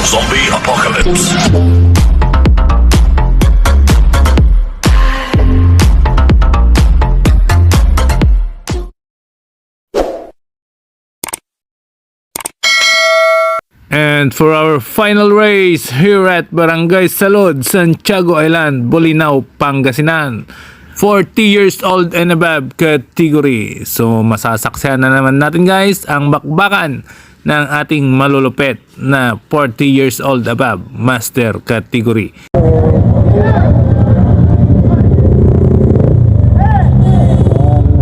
Zombie Apocalypse. And for our final race here at Barangay Salud, Santiago Island, Bolinao, Pangasinan, 40 years old and above category. So masasaksihan na naman natin guys ang bakbakan ng ating malulupet na 40 years old above master category.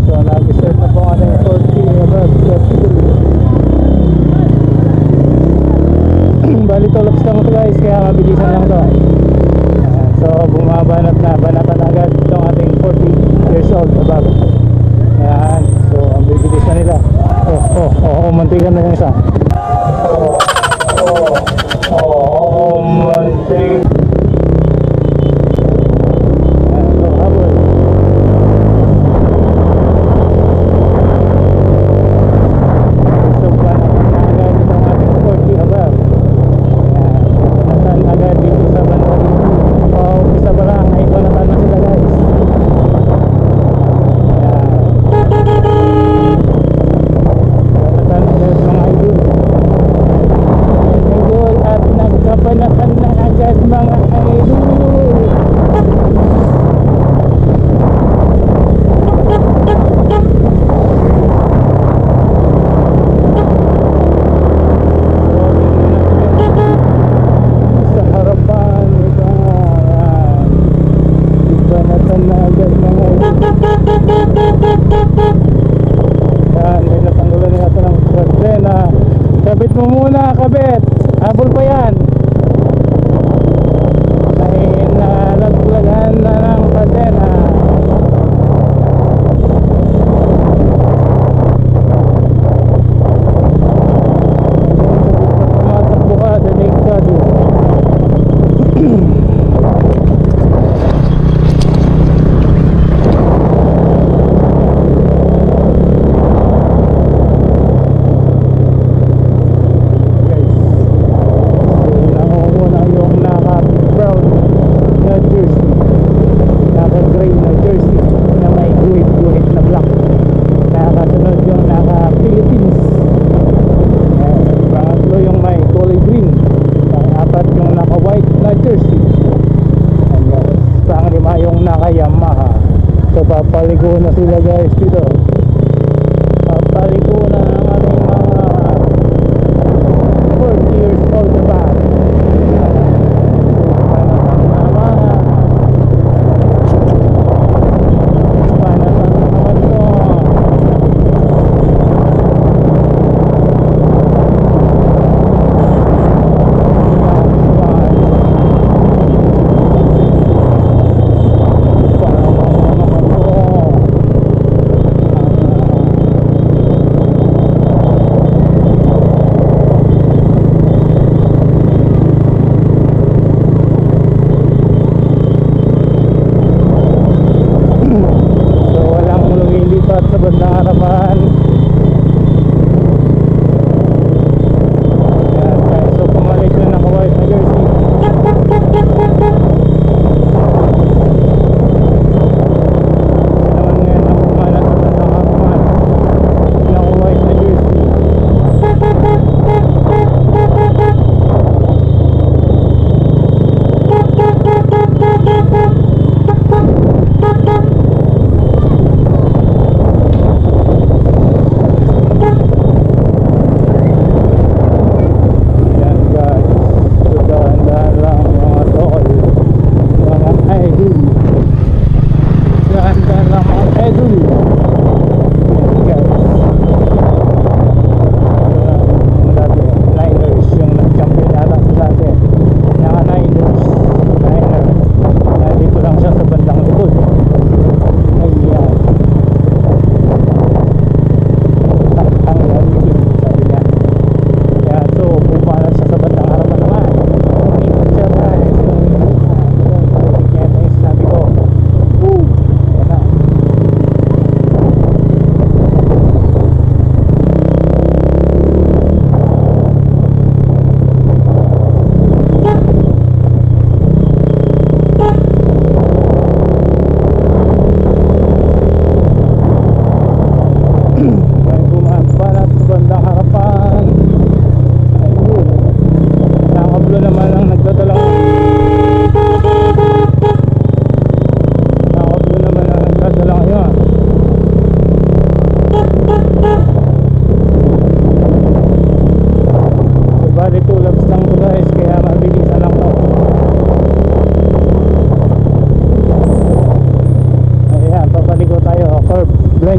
So nag-start na po ang ating 40 above category. Bali tulops lang ito guys, kaya mabilisan lang ito. So bumabanat na, banatan agad itong ating 40 years old above. Ayan, so ang bibilis na nila. Mantikan na yung isa. Mantik. Ayan, so habol. So banatan na agad itong ating 40 above. Banatan agad dito sa banatan. Umpisa pa lang, ay banatan na sila guys. Banatan na agad mga idol. Sa harapan ito. Ayan. Banatan na agad mga idol. Ayan, may natanggalan na ito ng kadena. Kabit mo muna, kabit. Habol pa yan. Nalaglagan na ng kadena. Tumatakbo ka, delikado.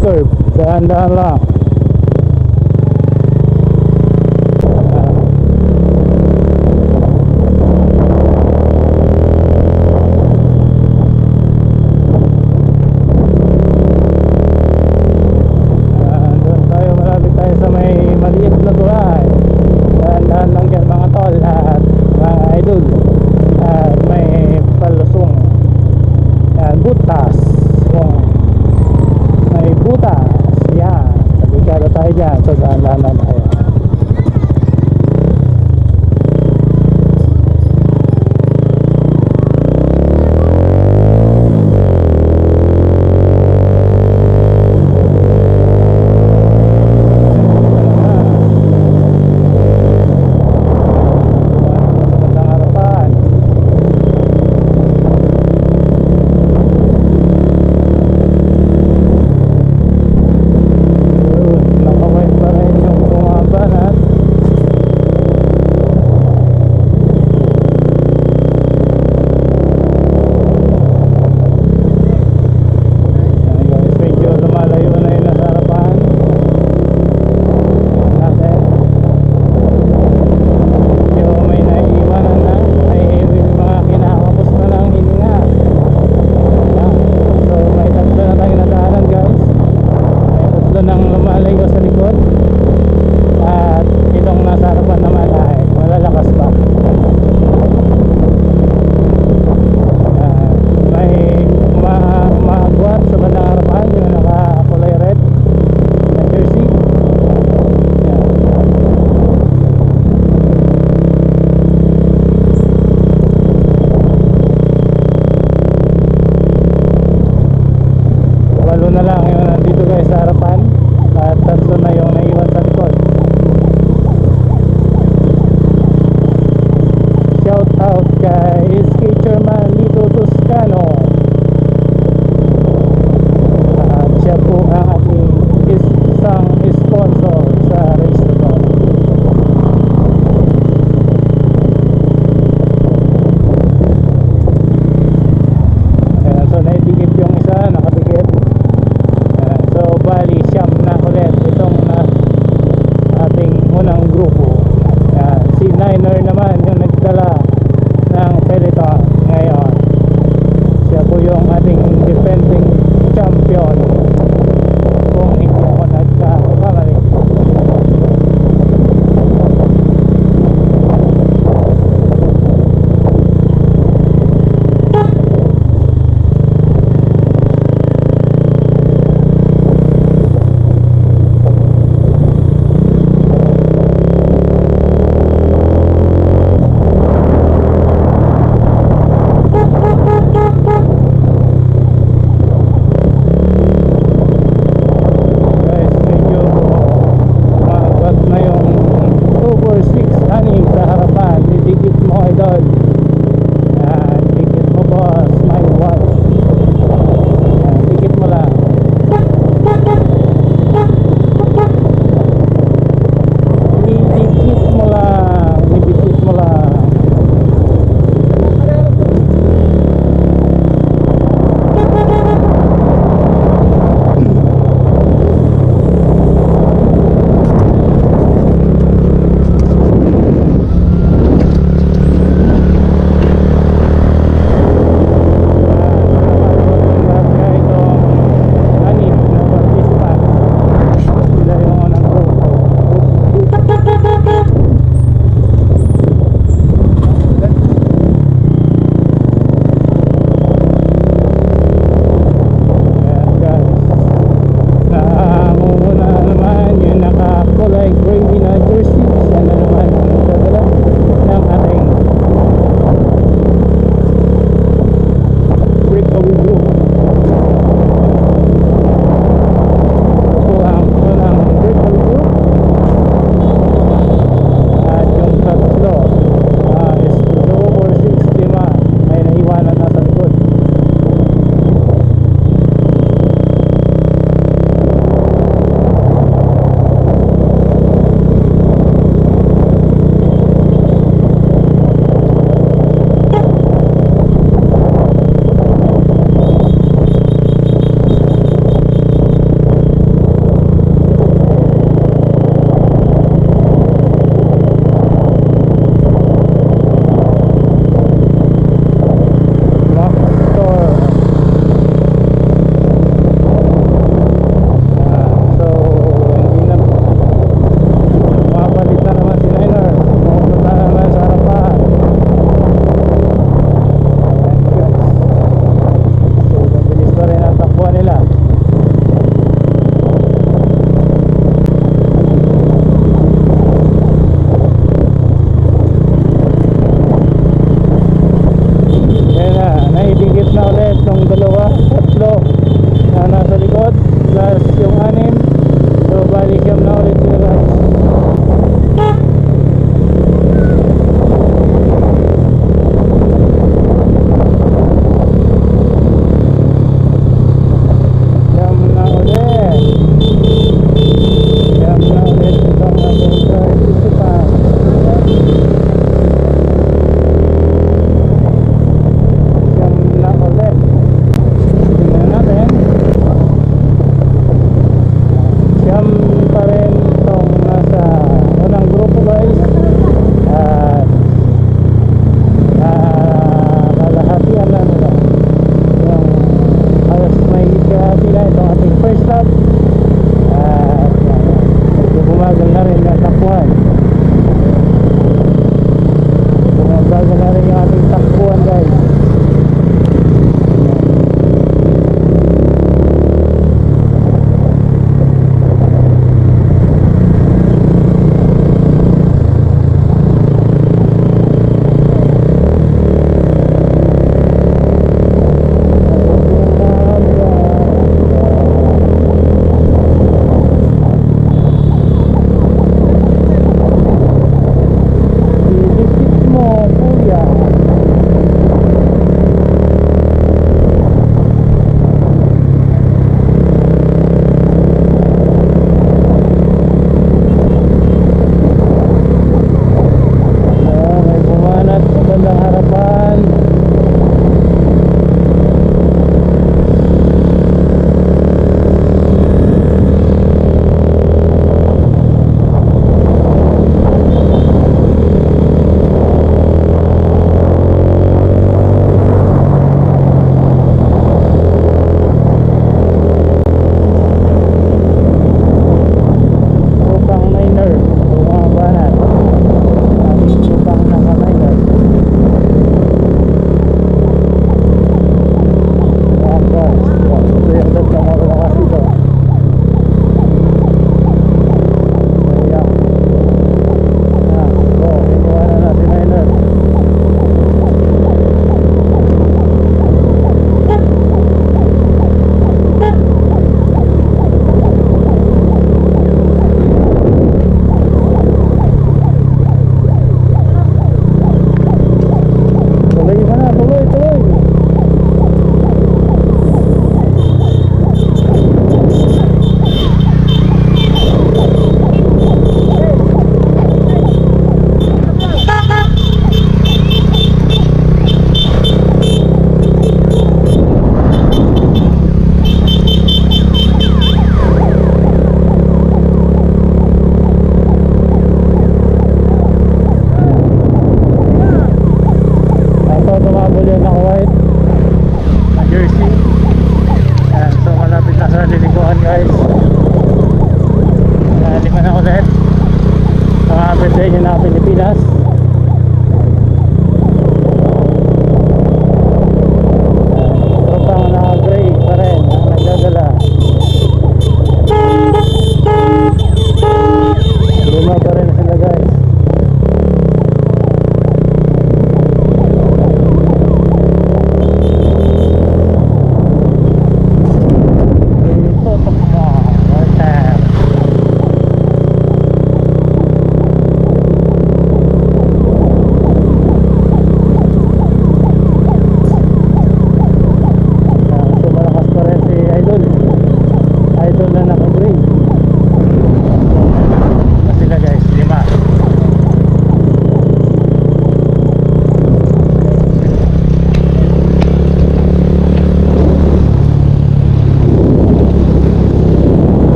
curve. Dahan-dahan lang. Doon tayo, malapit tayo sa may maliit na tulay. Dahan-dahan lang dyan mga tol at mga idol. At may palusong. Yan, butas. Yan. May butas. Yan. Kabigado tayo dyan. So dahan-dahan lang tayo.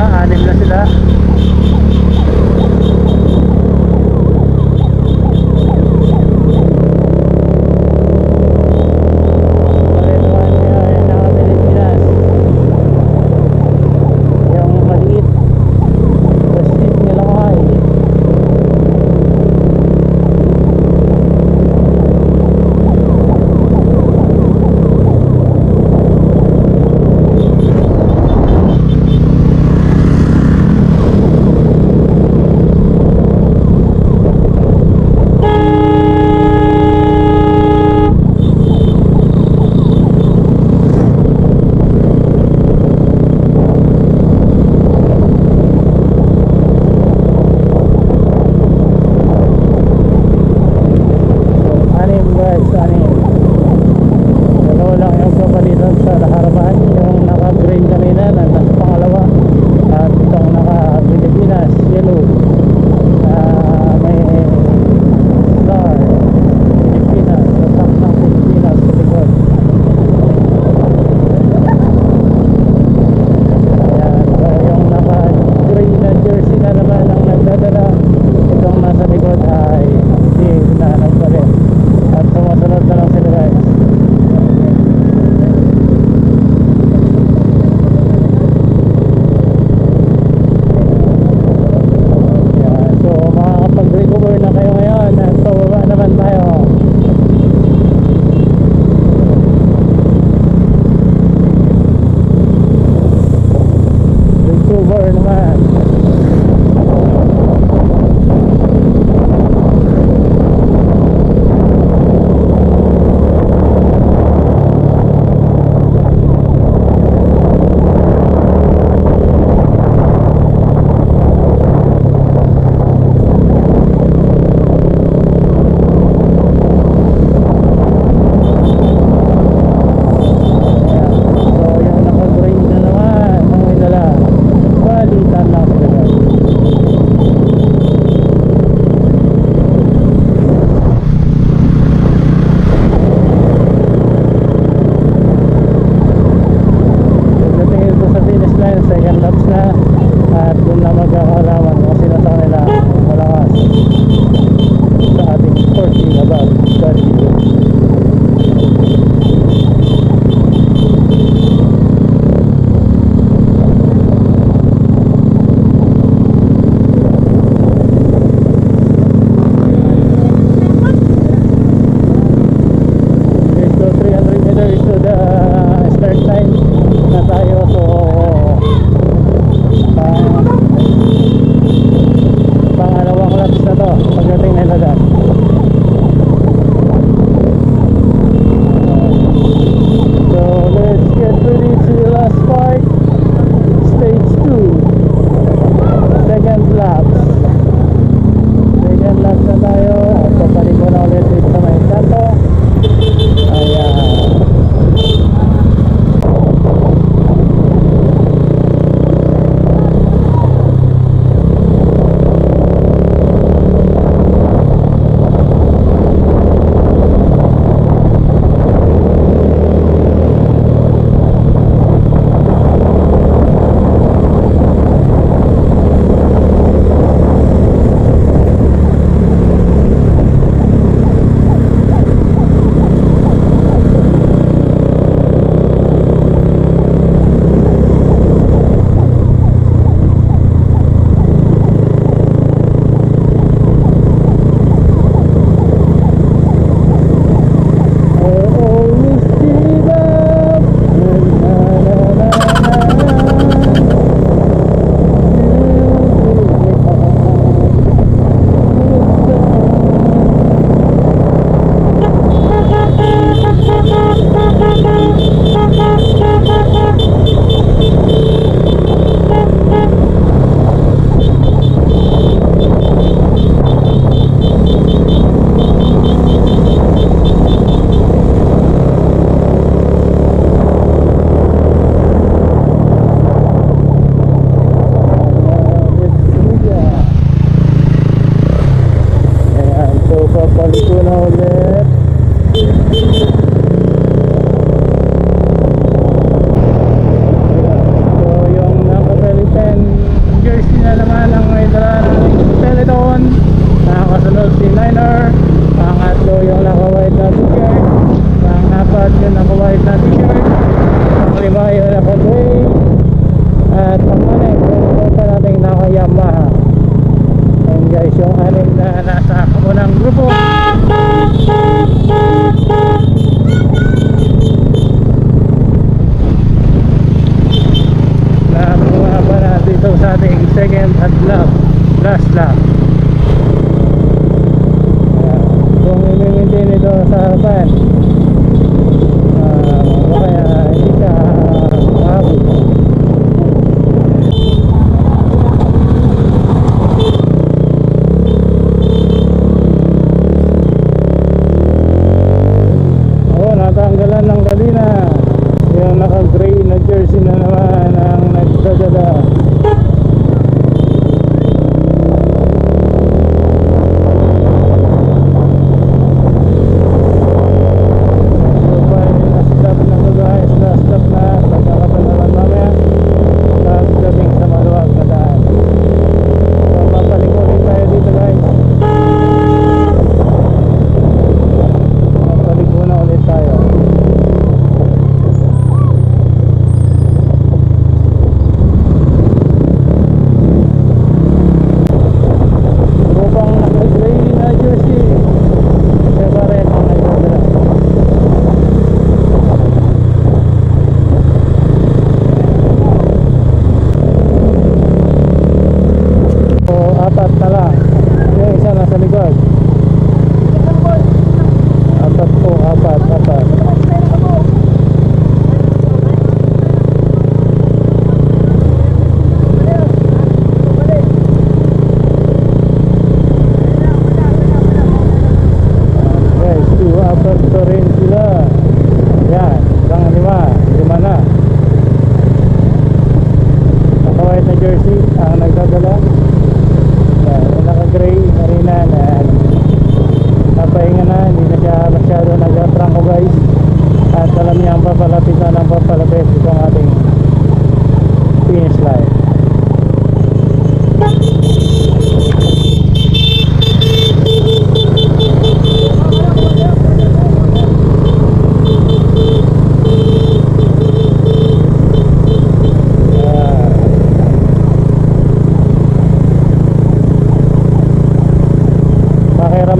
anim na sila. So yung Nakapeli 10 second at lap, last lap. Kung i-maintain ito sa harapan, kaya hindi ka mahabol. Natanggalan ng kanina yung naka-gray na jersey na naman ang nagdadala.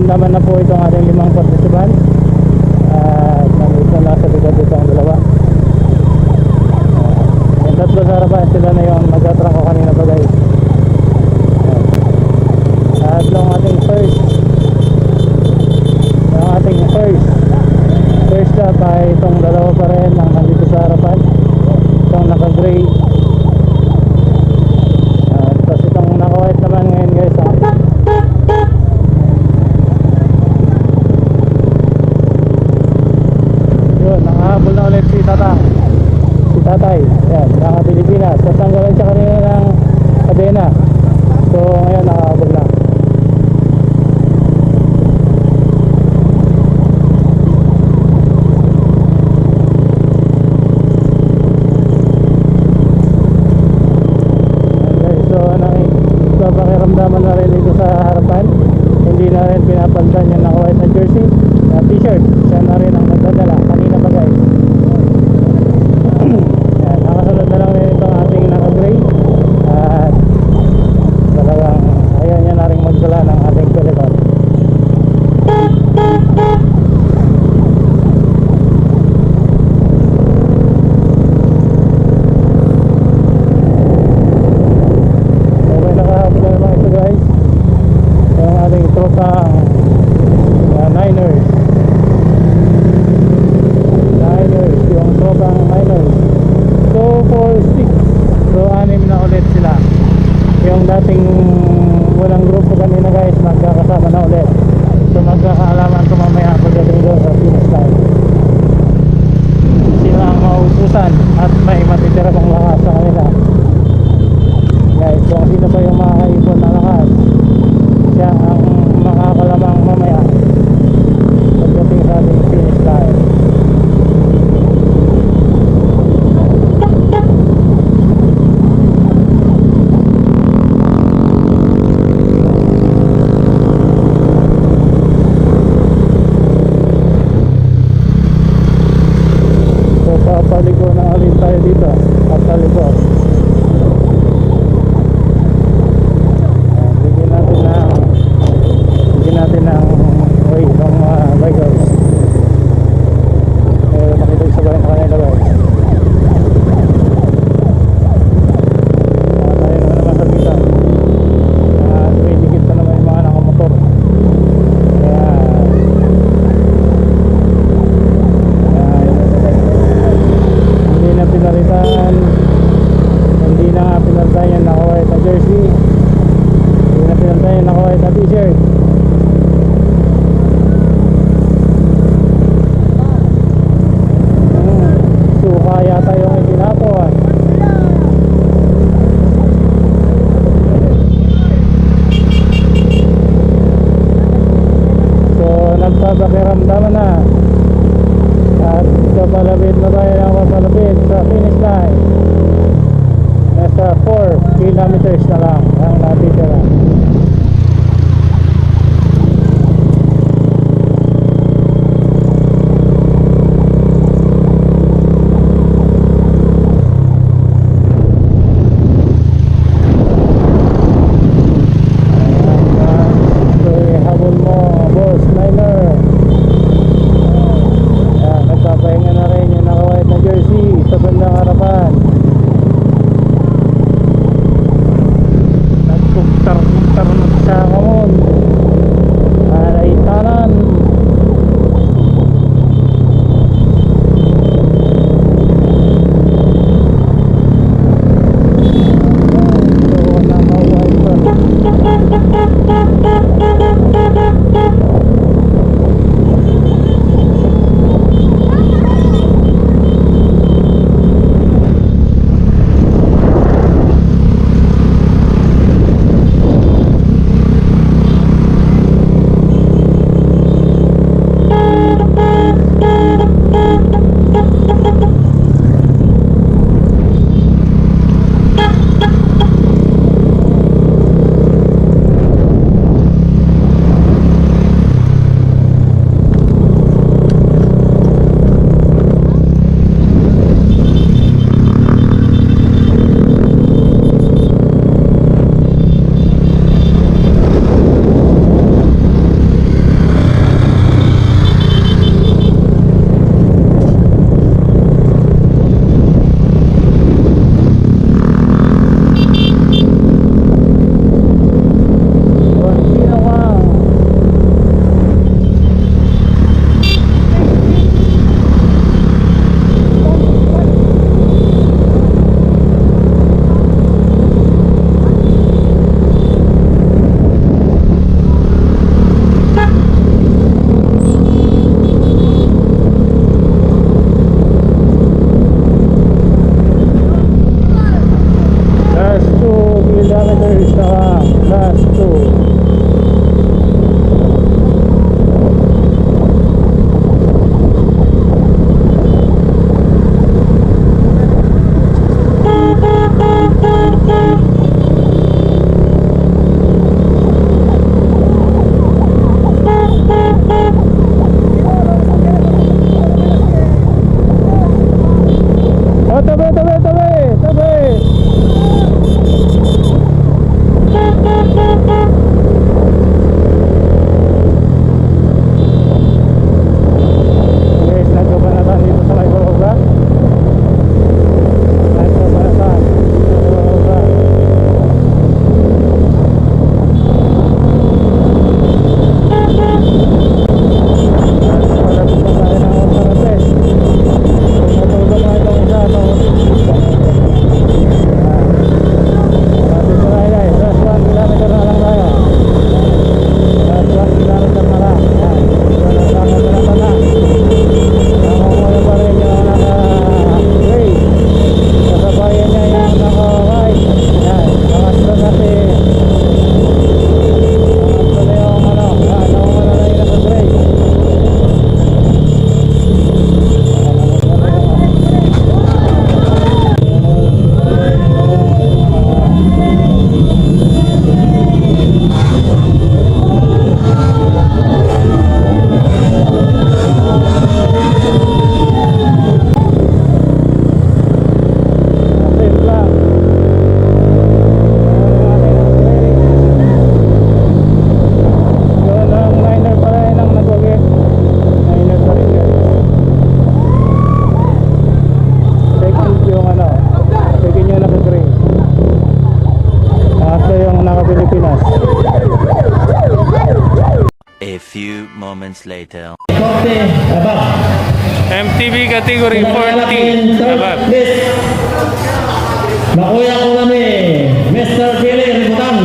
Naman na po itong ating 5 participant at nandito na sa likod itong dalawa. Yung tatlo sa harapan, sila na yung nagtatrangko kanina pa guys. Tatlong ating first lap ay itong dalawa pa rin ang nandito sa harapan, itong naka-gray. Tapos itong naka-white naman ngayon guys. Nakahabol na ulit si tatay, yan, naka Pilipinas. Tatanggalan siya kanina ng kadena, so ngayon nakahabol na. Okay, so papakiramdaman na rin dito sa harapan, hindi na rin pinapantan yung naka-white na jersey na t-shirt, siya na rin ang nagdadala kanina pa guys. Yan, nakasunod na lang rin itong ating naka-gray at talagang ayaw niya na rin magdala ng ating peloton. Okay, nakahabol na naman ito guys, yung ating tropang Niners, yung tropang Niners. So for 6, so 6 na ulit sila. Yung dating walang grupo kanina guys, magkakasama na ulit. So magkakaalaman ko mamaya pagdating doon sa finish line. Sila ang mauubusan at may matitira pang lakas sa kanila guys. So sino pa yung makakaipon na lakas, siya ang makakalamang mamaya pagdating sa ating finish line. So papaliko na ulit tayo dito at taliko. Saka last 2. Oh, tabi, tabi, tabi, tabi. Guys, nagkabanatan dito sa may Boroga. Nagkabanatan sa Boroga. Malapit na tayo ng Sarates. Matulog nga itong isa, malapit na tayo guys. Last 1 kilometer na lang tayo. Last 1 kilometer na lang. Yan. Nakabanatan na. Namumuyo pa rin yung naka-gray. Kasabayan niya yung naka-white. Yan. Pangatlo natin. Pangatlo na yung namumuna na yung naka-gray. Safe lang. Yun ang minor pa rin ang nagwagi. Minor pa rin yan. Second yung second yung naka-gray. After yung naka-Pilipinas. A few moments later. MTV category 40 above. Makuya ko kami, Mr. Billy Ributan.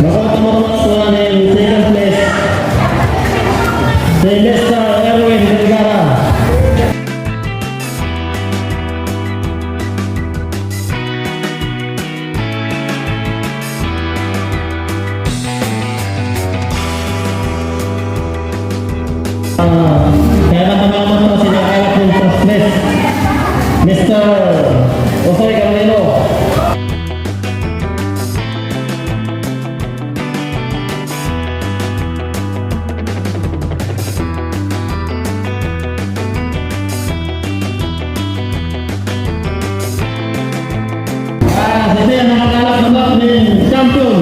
Makakamatamas ko namin second place. Si Mr. Erwin Vergara. Kaya nakamamot ko sinakalap ng first place. Mr. Osoy Carmelo. Kasi ang nakakalap ng champion